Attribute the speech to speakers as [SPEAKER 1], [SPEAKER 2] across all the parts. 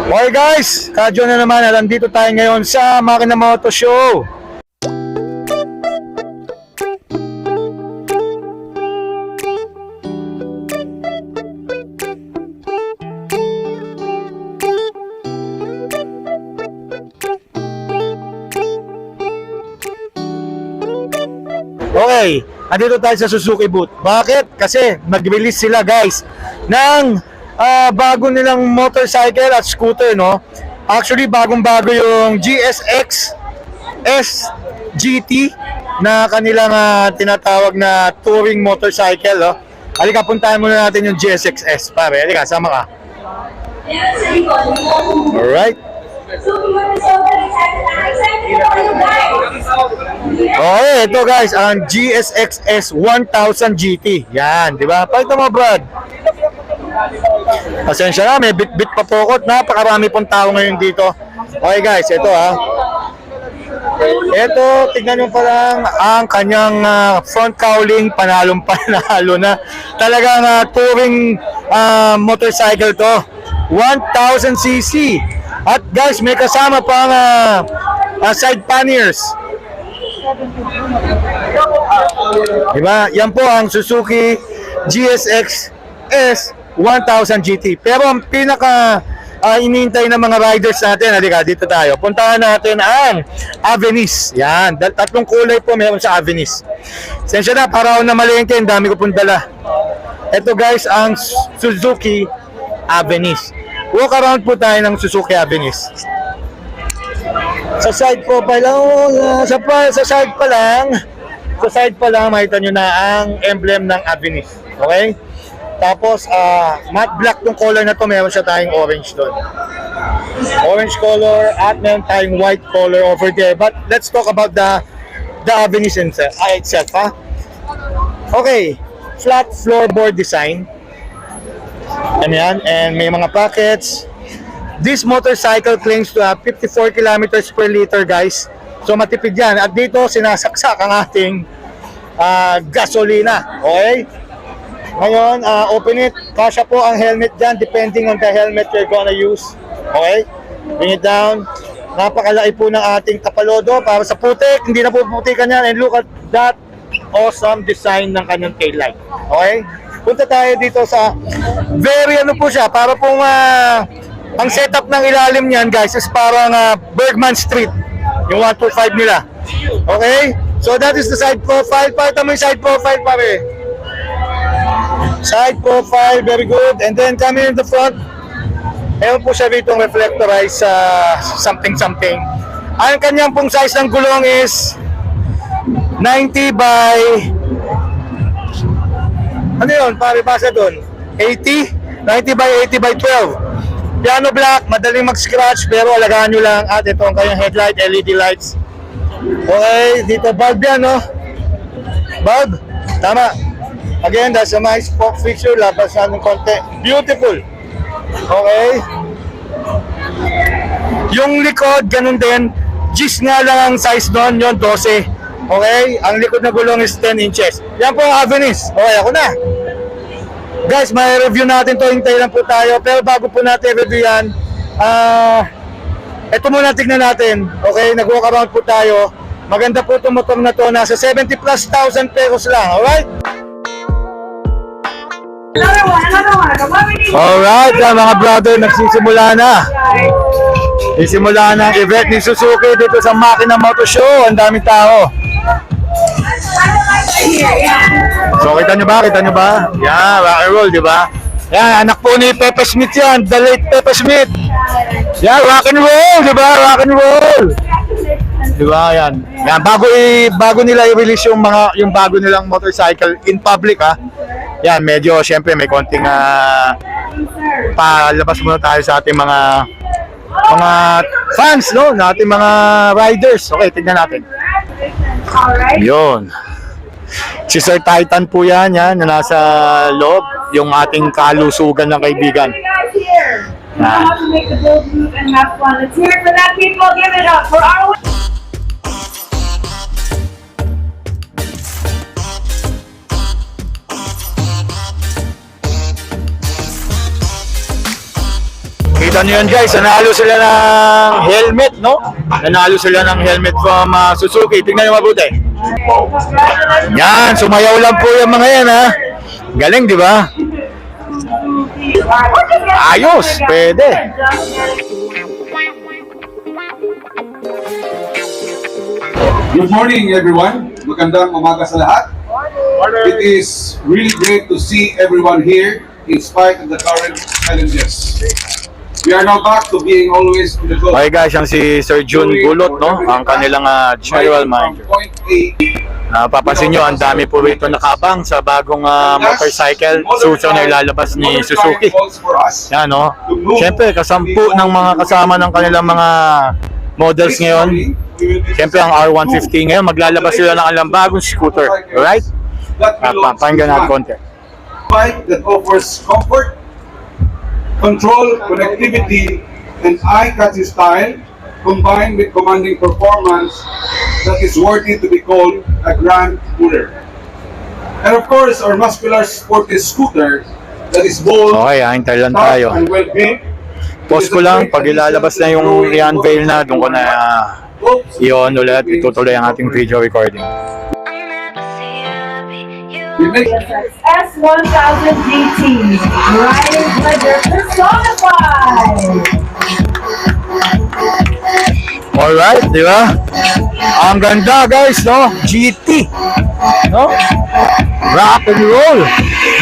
[SPEAKER 1] Okay guys, Kadyo na naman. Nandito tayo ngayon sa Makina Moto Show. Okay, andito tayo sa Suzuki booth. Bakit? Kasi mag-release sila guys ng bago nilang motorcycle at scooter, no? Actually, bagong-bago yung GSX SGT na kanilang tinatawag na touring motorcycle, no? Halika, puntahan muna natin yung GSX-S, pare. Halika, sama ka. Alright. Okay, ito guys, ang GSX-S 1000 GT. Yan, di ba? Pakita mo, Brad. Pasensya na, may bit-bit pa pokot. Napakarami pong tao ngayon dito. Okay guys, ito ito, tignan nyo pa lang ang kanyang front cowling, panalong panalo na. Talagang touring motorcycle to. 1000cc. At guys, may kasama pang side panniers. Diba? Yan po ang Suzuki GSX S 1000 GT. Pero ang pinaka inihintay ng mga riders natin, halika, dito tayo. Puntahan natin ang Avenis. Yan, tatlong kulay po meron sa Avenis. Sensya na, para ako na malengke, ang dami ko pong dala. Ito guys, ang Suzuki Avenis. Walk around po tayo ng Suzuki Avenis. Sa side profile lang, sa side pa lang, makita nyo na ang emblem ng Avenis. Okay? Tapos, matte black tong color na to, meron siya tayong orange doon. Orange color at meron tayong white color over there. But let's talk about the Avenis itself, ha? Okay, flat floorboard design. Yan, and may mga pockets. This motorcycle claims to have 54 kilometers per liter, guys. So matipid yan. At dito, sinasaksak ang ating gasolina. Okay? Ngayon, open it. Kasya po ang helmet dyan depending on the helmet you're gonna use. Okay? Bring it down. Napakalaki po ng ating kapalodo para sa putik. Hindi na po putikan yan. And look at that awesome design ng kanyang taillight. Okay? Punta tayo dito sa very po siya. Para pong ang setup ng ilalim niyan, guys, is parang Bergman Street. Yung 125 nila. Okay? So that is the side profile. Pakita mo yung side profile, pare. Side profile, very good. And then coming in the front, meron po siya dito reflectorized something. Ang kanyang pong size ng gulong is 90 by ano yun? Pare, basa doon 80? 90 by 80 by 12. Piano black, madaling mag-scratch, pero alagaan nyo lang. At ito ang kanyang headlight, LED lights. Okay, dito bulb yan, no? Bulb, tama. Again, that's a nice pop fixture. Labas na ng konti. Beautiful. Okay. Yung likod, ganun din. Gis nga lang ang size doon, yun 12. Okay. Ang likod na gulong is 10 inches. Yan po ang Avenis. Okay, ako na. Guys, may review natin to. Hintay lang po tayo. Pero bago po natin review yan, ito muna tignan natin. Okay, nag-walk around po tayo. Maganda po itong motor na to. Nasa 70,000+ pesos lang. Alright? Alright, mga brother, nagsisimula na. Nagsisimula na ang event ni Suzuki dito sa Makina Moto Show. Ang daming tao. So, kita nyo ba? Yan, rock and roll, di ba? Yan, anak po ni Pepe Smith yan. The late Pepe Smith. Yan, rock and roll, di ba? Rock and roll. Di ba, yan. Yan, bago nila i-release yung bago nilang motorcycle in public, ha. Yan, medyo, syempre, may konting palabas muna tayo sa ating mga fans, no? Na ating mga riders. Okay, tignan natin. Yun. Si Sir Titan po yan, na nasa loob, yung ating kalusugan ng kaibigan. ano yun guys, nanalo sila ng helmet, no? Nanalo sila ng helmet from Suzuki. Tingnan nyo mabuti. Yan, sumayaw lang po yung mga yan, ha? Galing, di ba? Ayos, pwede.
[SPEAKER 2] Good morning, everyone. Magandang umaga sa lahat. It is really great to see everyone here in spite of the current challenges. We are now back to being always in the goal.
[SPEAKER 1] Okay guys, ang si Sir June Gulot, no? Ang kanilang general manager. Papansin nyo, ang dami po rito nakabang sa bagong motorcycle suso na ilalabas ni Suzuki. Yan, no? Siyempre, kasampu ng mga kasama ng kanilang mga models ngayon. Siyempre, ang R150 ngayon, maglalabas sila ng alang bagong scooter. Alright? Pakinggan natin konti.
[SPEAKER 2] Bike that offers comfort, control, connectivity, and eye-catching style, combined with commanding performance that is worthy to be called a grand scooter. And of course, our muscular sporty scooter that is bold,
[SPEAKER 1] Okay, hintay lang tayo.
[SPEAKER 2] and well-built.
[SPEAKER 1] Post ko lang, pag ilalabas na yung i-unveil na, doon ko na i-on ulit, itutuloy ang ating video recording.
[SPEAKER 2] We make
[SPEAKER 3] S1000 GT, riding pleasure personified.
[SPEAKER 1] Alright, di ba? Ang ganda guys, no? GT. No? Rock and roll.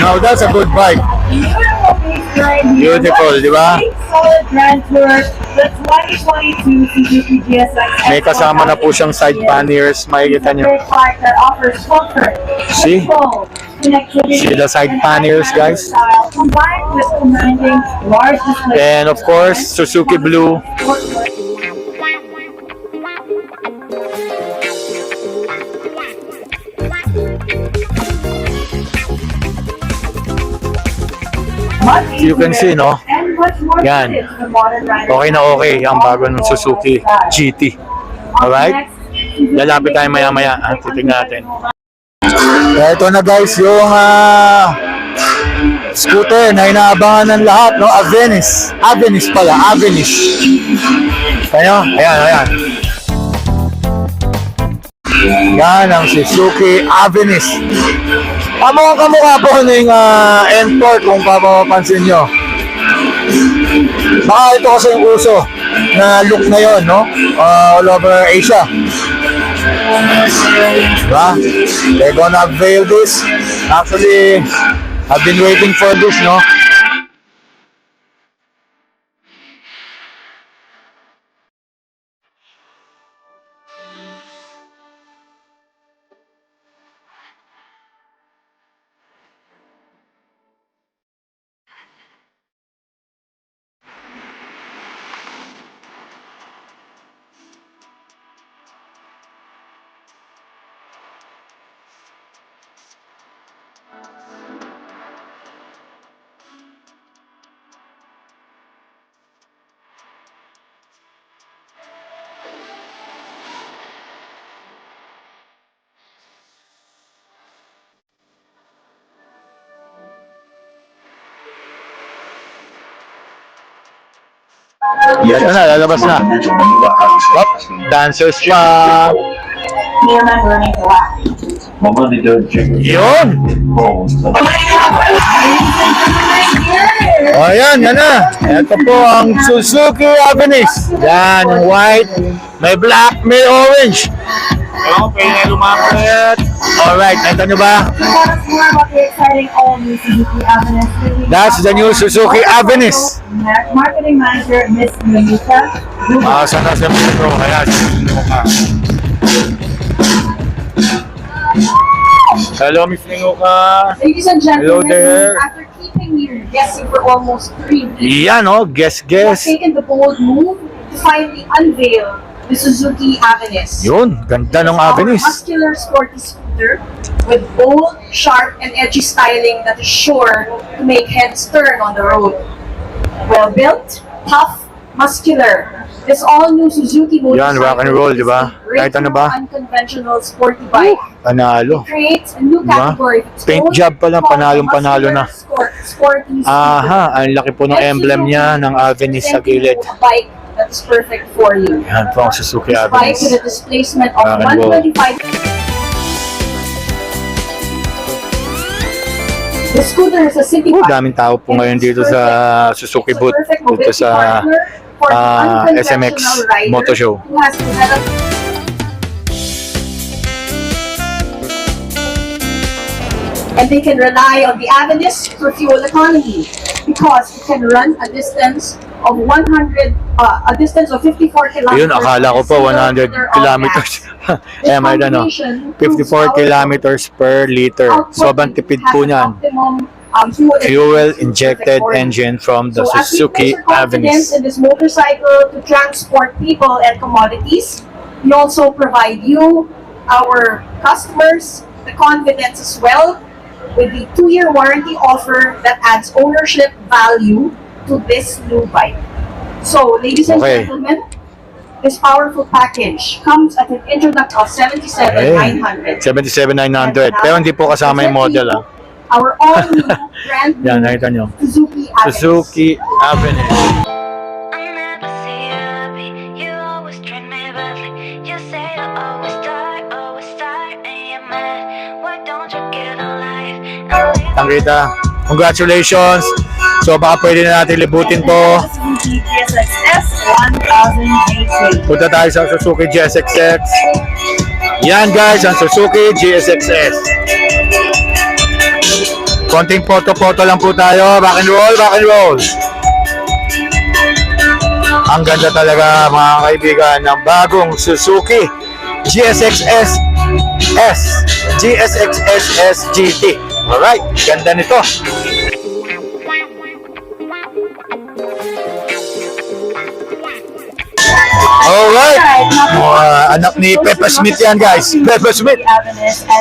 [SPEAKER 1] Now that's a good bike. Beautiful, di ba?
[SPEAKER 3] Solid Grand Tour, the 2022 Suzuki GSX.
[SPEAKER 1] May kasama na po siyang side panniers, makikita nyo.
[SPEAKER 3] Bike that offers comfort,
[SPEAKER 1] See?
[SPEAKER 3] control, connectivity,
[SPEAKER 1] See the side
[SPEAKER 3] and
[SPEAKER 1] panniers,
[SPEAKER 3] high-tech
[SPEAKER 1] guys?
[SPEAKER 3] style, combined with commanding large display.
[SPEAKER 1] And of course, Suzuki Blue. You can see, no? Yan. Okay na okay ang bago ng Suzuki GT. Alright? Lalapit tayo maya-maya. Titignan natin. Ito na guys, yung scooter na inaabangan ng lahat, no? Avenis. Avenis pala, Avenis. Kaya, ayan. Yan ang Suzuki Avenis. Kamukha po ng N-Torque kung papapansin nyo. Baka ito kasi yung uso na look na yon, no? All over Asia. Diba? They're gonna unveil this. Actually, I've been waiting for this, no? Yan na, lalabas na. Up, dancers pa. Yun! O yan, yan na. Ito po ang Suzuki Avenis. Yan, yung white. May black, may orange. Ewan ko, pwede na lumapit. Alright, nakita nyo ba? That's the new Suzuki Avenis.
[SPEAKER 3] Marketing Manager, Miss Melissa.
[SPEAKER 1] Sana sa metro, kaya hello, Miss Ninguka.
[SPEAKER 4] Ladies and
[SPEAKER 1] Hello
[SPEAKER 4] gentlemen,
[SPEAKER 1] there.
[SPEAKER 4] after keeping you guessing for almost 3 weeks,
[SPEAKER 1] Yan, no? Guess.
[SPEAKER 4] we have taken the bold move to finally unveil the Suzuki Avenis.
[SPEAKER 1] Yun, ganda ng
[SPEAKER 4] Our
[SPEAKER 1] Avenis.
[SPEAKER 4] muscular sporty scooter with bold, sharp, and edgy styling that is sure to make heads turn on the road. Well built, tough, muscular. This all-new Suzuki
[SPEAKER 1] Yan, rock and roll, di ba? Kahit ano ba?
[SPEAKER 4] Unconventional sporty bike.
[SPEAKER 1] Panalo.
[SPEAKER 4] Creates a new
[SPEAKER 1] Diba?
[SPEAKER 4] category. of its
[SPEAKER 1] Paint
[SPEAKER 4] own
[SPEAKER 1] job pa lang,
[SPEAKER 4] called
[SPEAKER 1] panalong-panalo na.
[SPEAKER 4] muscular sporty
[SPEAKER 1] Aha, ang laki po ng
[SPEAKER 4] This
[SPEAKER 1] emblem
[SPEAKER 4] Suzuki
[SPEAKER 1] niya ng Avenue sa
[SPEAKER 4] presenting
[SPEAKER 1] gilid.
[SPEAKER 4] you a bike that is perfect for you.
[SPEAKER 1] Yan po ang Suzuki
[SPEAKER 4] This bike with
[SPEAKER 1] Avenue.
[SPEAKER 4] a displacement of
[SPEAKER 1] Rock and roll.
[SPEAKER 4] 125. The scooter is a city bike.
[SPEAKER 1] Daming tao po ngayon dito sa Suzuki
[SPEAKER 4] It's a
[SPEAKER 1] booth,
[SPEAKER 4] perfect
[SPEAKER 1] dito
[SPEAKER 4] mobility
[SPEAKER 1] sa
[SPEAKER 4] partner for the
[SPEAKER 1] SMX
[SPEAKER 4] unconventional rider
[SPEAKER 1] Moto Show.
[SPEAKER 4] who has developed and they can rely on the Avenus for fuel economy because it can run a distance of 54 kilometers.
[SPEAKER 1] Yun, akala ko po 100 kilometers. Eh, may ano, 54 kilometers per liter. Sobrang tipid po niyan. Fuel injected engine from the
[SPEAKER 4] So, as we
[SPEAKER 1] Suzuki
[SPEAKER 4] place our confidence
[SPEAKER 1] Avenue.
[SPEAKER 4] in this motorcycle to transport people and commodities, we also provide you, our customers, the confidence as well with the 2-year warranty offer that adds ownership value to this new bike. So, ladies and
[SPEAKER 1] Okay.
[SPEAKER 4] gentlemen, this powerful package comes at an introduction of 77,900.
[SPEAKER 1] 77,900. Pero hindi po kasama yung model.
[SPEAKER 4] Our all-new brand
[SPEAKER 1] Yan,
[SPEAKER 4] new
[SPEAKER 1] nakita nyo.
[SPEAKER 4] Suzuki Avenue.
[SPEAKER 1] Suzuki Avenue.
[SPEAKER 5] I never see you happy. You always treat me badly. You say you always tired, and you're mad. Why don't you get a life?
[SPEAKER 1] Ang kita. Congratulations. So baka pwede na natin libutin to.
[SPEAKER 3] Suzuki GSX-S 1000 GT.
[SPEAKER 1] Punta tayo sa Suzuki GSX-S. Yan guys, ang Suzuki GSX-S. Konting photo-photo lang po tayo. Rock and roll, rock and roll. Ang ganda talaga mga kaibigan ng bagong Suzuki GSX-S S. GSX-S S GT. Alright, ganda nito. Alright. Anak ni Peppa Smith yan guys. Peppa Smith.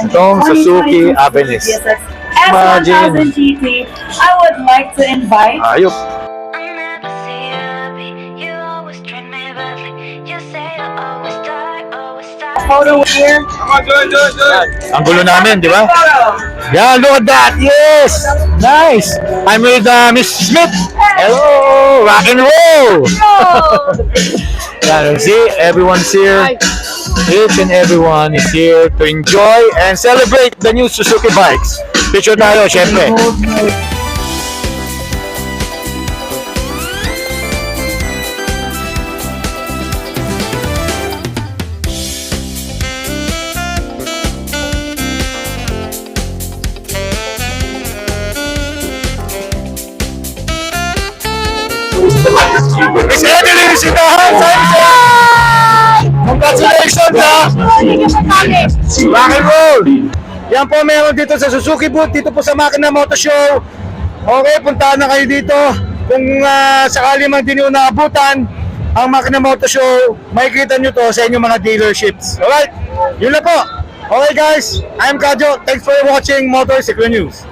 [SPEAKER 1] Itong Suzuki Avenue. Imagine.
[SPEAKER 3] S1000 GT. I would like to invite
[SPEAKER 1] Ayop.
[SPEAKER 5] I never see you happy. You always treat me badly. You say you always tired,
[SPEAKER 3] photo here.
[SPEAKER 1] Ang gulo namin, di ba?
[SPEAKER 3] Photo.
[SPEAKER 1] Yeah, look at that. Yes. Nice. I'm with Miss Smith. Hello. Rock and roll. Yeah, see, everyone's here. Each and everyone is here to enjoy and celebrate the new Suzuki bikes. Picture tayo, syempre. Miss Edeline Sinahan! Congratulations ha! Rock and roll! Yan po meron dito sa Suzuki booth, dito po sa Makina Moto Show. Okay, puntahan na kayo dito. Kung sakali man din yung naabutan ang Makina Moto Show, makikita nyo to sa inyong mga dealerships. Alright? Yun na po. Okay guys, I'm Kadyo. Thanks for watching Motorcycle News.